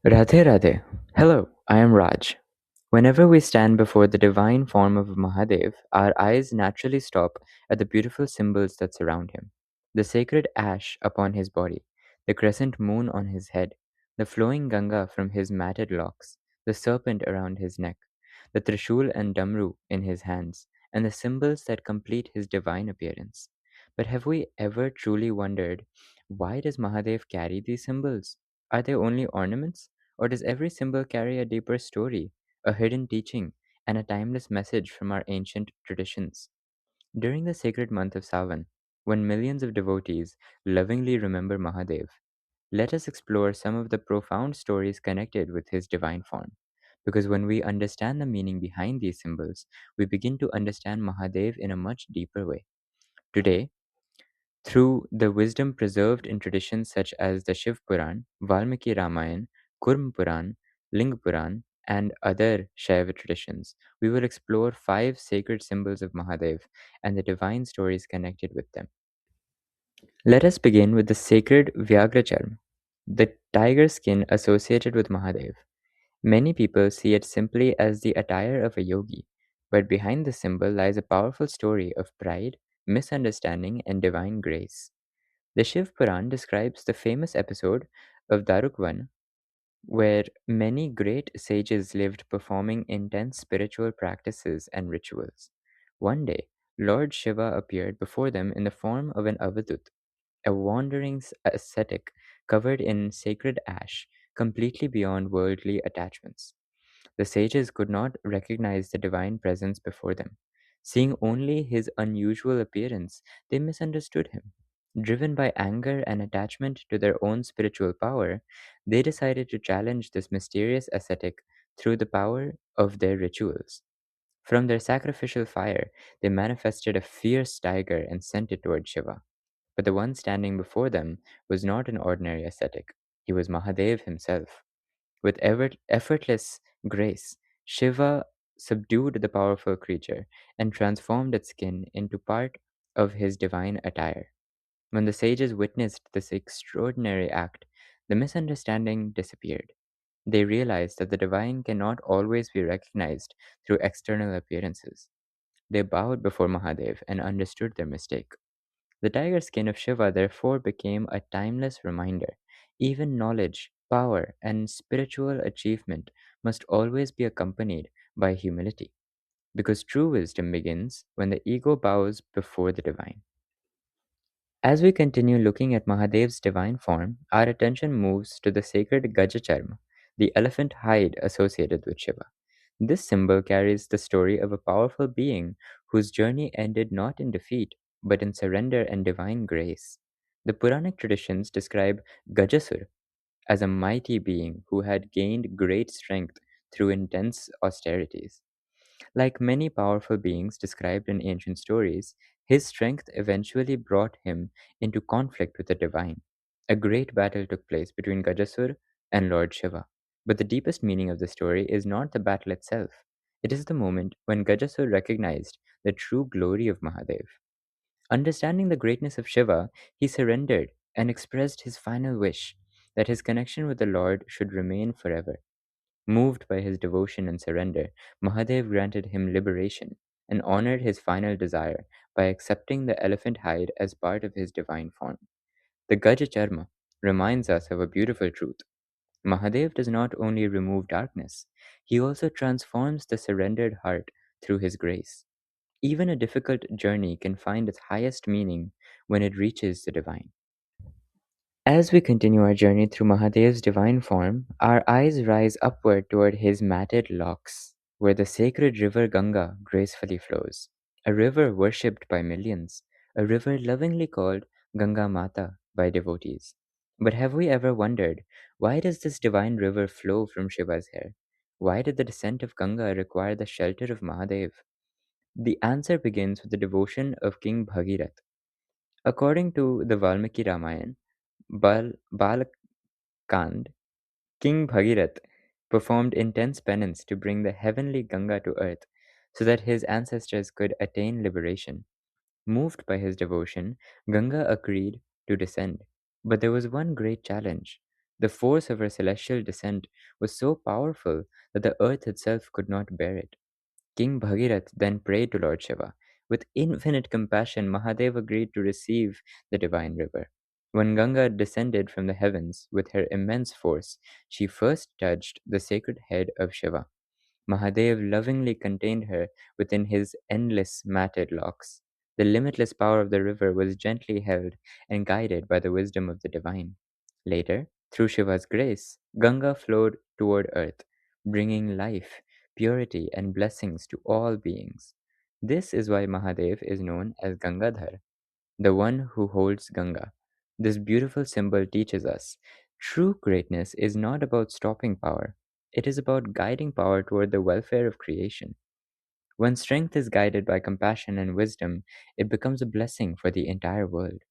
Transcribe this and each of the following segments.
Radhe Radhe. Hello, I am Raj. Whenever we stand before the divine form of Mahadev, our eyes naturally stop at the beautiful symbols that surround him. The sacred ash upon his body, the crescent moon on his head, the flowing Ganga from his matted locks, the serpent around his neck, the Trishul and Damru in his hands, and the symbols that complete his divine appearance. But have we ever truly wondered, why does Mahadev carry these symbols? Are they only ornaments? Or does every symbol carry a deeper story, a hidden teaching, and a timeless message from our ancient traditions? During the sacred month of Savan, when millions of devotees lovingly remember Mahadev, let us explore some of the profound stories connected with his divine form. Because when we understand the meaning behind these symbols, we begin to understand Mahadev in a much deeper way. Today, through the wisdom preserved in traditions such as the Shiva Purana, Valmiki Ramayana, Kurma Purana, Linga Purana, and other Shaiva traditions, we will explore five sacred symbols of Mahadev and the divine stories connected with them. Let us begin with the sacred Vyagracharma, the tiger skin associated with Mahadev. Many people see it simply as the attire of a yogi, but behind the symbol lies a powerful story of pride, misunderstanding, and divine grace. The Shiv Puran describes the famous episode of Darukvan, where many great sages lived performing intense spiritual practices and rituals. One day, Lord Shiva appeared before them in the form of an avadut, a wandering ascetic covered in sacred ash, completely beyond worldly attachments. The sages could not recognize the divine presence before them. Seeing only his unusual appearance, they misunderstood him. Driven by anger and attachment to their own spiritual power, they decided to challenge this mysterious ascetic through the power of their rituals. From their sacrificial fire, they manifested a fierce tiger and sent it toward Shiva. But the one standing before them was not an ordinary ascetic. He was Mahadev himself. With effortless grace, Shiva subdued the powerful creature and transformed its skin into part of his divine attire. When the sages witnessed this extraordinary act, the misunderstanding disappeared. They realized that the divine cannot always be recognized through external appearances. They bowed before Mahadev and understood their mistake. The tiger skin of Shiva therefore became a timeless reminder. Even knowledge, power, and spiritual achievement must always be accompanied by humility, because true wisdom begins when the ego bows before the divine. As we continue looking at Mahadev's divine form, our attention moves to the sacred Gajacharma, the elephant hide associated with Shiva. This symbol carries the story of a powerful being whose journey ended not in defeat, but in surrender and divine grace. The Puranic traditions describe Gajasur as a mighty being who had gained great strength through intense austerities. Like many powerful beings described in ancient stories, his strength eventually brought him into conflict with the divine. A great battle took place between Gajasur and Lord Shiva. But the deepest meaning of the story is not the battle itself. It is the moment when Gajasur recognized the true glory of Mahadev. Understanding the greatness of Shiva, he surrendered and expressed his final wish that his connection with the Lord should remain forever. Moved by his devotion and surrender, Mahadev granted him liberation and honored his final desire by accepting the elephant hide as part of his divine form. The Gajacharma reminds us of a beautiful truth. Mahadev does not only remove darkness, he also transforms the surrendered heart through his grace. Even a difficult journey can find its highest meaning when it reaches the divine. As we continue our journey through Mahadev's divine form, our eyes rise upward toward his matted locks, where the sacred river Ganga gracefully flows. A river worshipped by millions, a river lovingly called Ganga Mata by devotees. But have we ever wondered, why does this divine river flow from Shiva's hair? Why did the descent of Ganga require the shelter of Mahadev? The answer begins with the devotion of King Bhagirath. According to the Valmiki Ramayana, Balakand, King Bhagirath performed intense penance to bring the heavenly Ganga to earth so that his ancestors could attain liberation. Moved by his devotion, Ganga agreed to descend. But there was one great challenge. The force of her celestial descent was so powerful that the earth itself could not bear it. King Bhagirath then prayed to Lord Shiva. With infinite compassion, Mahadev agreed to receive the divine river. When Ganga descended from the heavens with her immense force, she first touched the sacred head of Shiva. Mahadev lovingly contained her within his endless matted locks. The limitless power of the river was gently held and guided by the wisdom of the divine. Later, through Shiva's grace, Ganga flowed toward earth, bringing life, purity, and blessings to all beings. This is why Mahadev is known as Gangadhar, the one who holds Ganga. This beautiful symbol teaches us true greatness is not about stopping power, it is about guiding power toward the welfare of creation. When strength is guided by compassion and wisdom, it becomes a blessing for the entire world.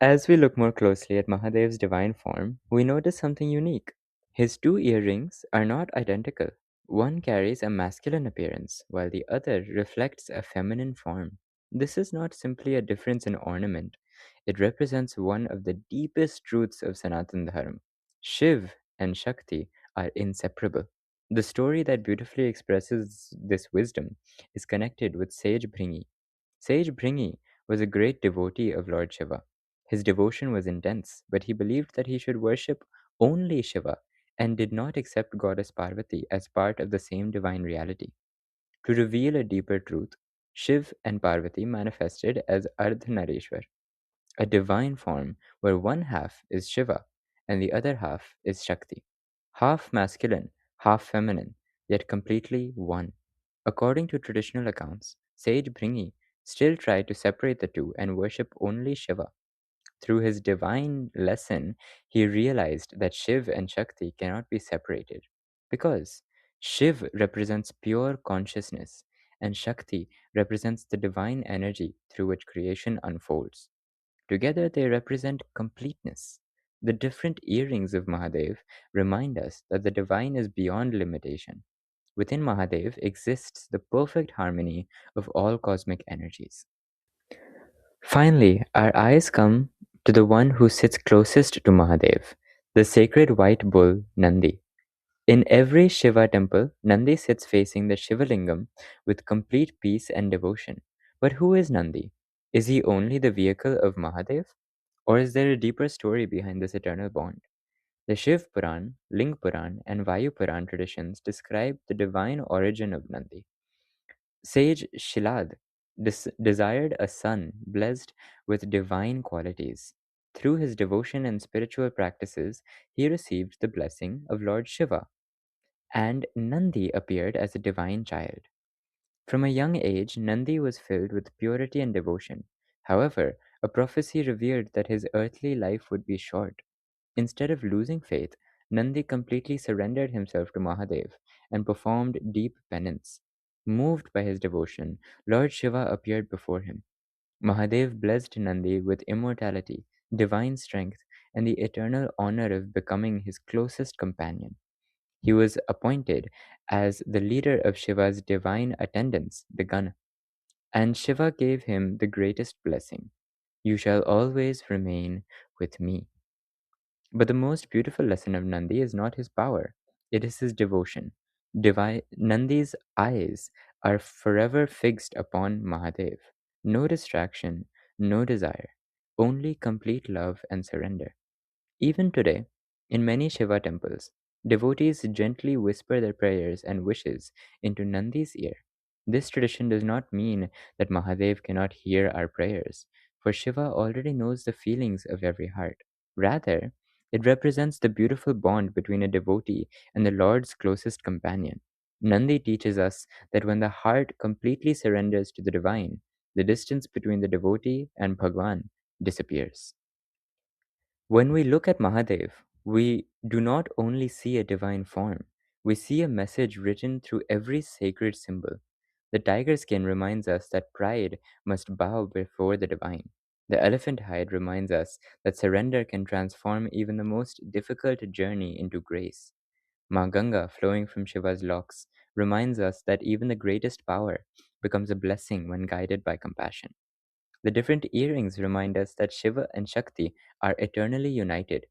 As we look more closely at Mahadev's divine form, we notice something unique. His two earrings are not identical. One carries a masculine appearance, while the other reflects a feminine form. This is not simply a difference in ornament, it represents one of the deepest truths of Sanatan Dharma. Shiv and Shakti are inseparable. The story that beautifully expresses this wisdom is connected with Sage Bhringi. Sage Bhringi was a great devotee of Lord Shiva. His devotion was intense, but he believed that he should worship only Shiva and did not accept goddess Parvati as part of the same divine reality. To reveal a deeper truth, Shiv and Parvati manifested as Ardhanarishvara, a divine form where one half is Shiva and the other half is Shakti. Half masculine, half feminine, yet completely one. According to traditional accounts, Sage Bhringi still tried to separate the two and worship only Shiva. Through his divine lesson, he realized that Shiv and Shakti cannot be separated because Shiv represents pure consciousness and Shakti represents the divine energy through which creation unfolds. Together, they represent completeness. The different earrings of Mahadev remind us that the divine is beyond limitation. Within Mahadev exists the perfect harmony of all cosmic energies. Finally, our eyes come to the one who sits closest to Mahadev, the sacred white bull Nandi. In every Shiva temple, Nandi sits facing the Shivalingam with complete peace and devotion. But who is Nandi? Is he only the vehicle of Mahadev? Or is there a deeper story behind this eternal bond? The Shiv Purana, Linga Purana, and Vayu Purana traditions describe the divine origin of Nandi. Sage Shilad desired a son blessed with divine qualities. Through his devotion and spiritual practices, he received the blessing of Lord Shiva, and Nandi appeared as a divine child. From a young age, Nandi was filled with purity and devotion. However, a prophecy revealed that his earthly life would be short. Instead of losing faith, Nandi completely surrendered himself to Mahadev and performed deep penance. Moved by his devotion, Lord Shiva appeared before him. Mahadev blessed Nandi with immortality, divine strength, and the eternal honor of becoming his closest companion. He was appointed as the leader of Shiva's divine attendants, the Gana, and Shiva gave him the greatest blessing. You shall always remain with me. But the most beautiful lesson of Nandi is not his power, it is his devotion. Nandi's eyes are forever fixed upon Mahadev. No distraction, no desire, only complete love and surrender. Even today, in many Shiva temples, devotees gently whisper their prayers and wishes into Nandi's ear. This tradition does not mean that Mahadev cannot hear our prayers, for Shiva already knows the feelings of every heart. Rather, it represents the beautiful bond between a devotee and the Lord's closest companion. Nandi teaches us that when the heart completely surrenders to the divine, the distance between the devotee and Bhagwan disappears. When we look at Mahadev, we do not only see a divine form, we see a message written through every sacred symbol. The tiger skin reminds us that pride must bow before the divine. The elephant hide reminds us that surrender can transform even the most difficult journey into grace. Maa Ganga, flowing from Shiva's locks, reminds us that even the greatest power becomes a blessing when guided by compassion. The different earrings remind us that Shiva and Shakti are eternally united.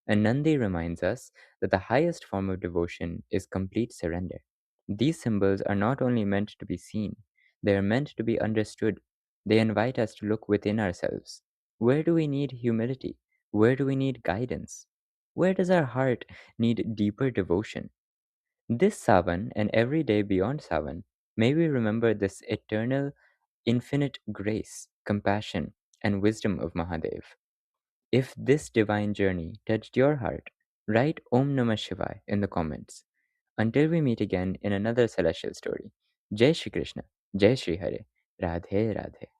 And Nandi reminds us that the highest form of devotion is complete surrender. These symbols are not only meant to be seen, they are meant to be understood. They invite us to look within ourselves. Where do we need humility? Where do we need guidance? Where does our heart need deeper devotion? This Savan and every day beyond Savan, may we remember this eternal, infinite grace, compassion, and wisdom of Mahadev. If this divine journey touched your heart, write Om Namah Shivaya in the comments. Until we meet again in another celestial story, Jai Shri Krishna, Jai Shri Hare, Radhe Radhe.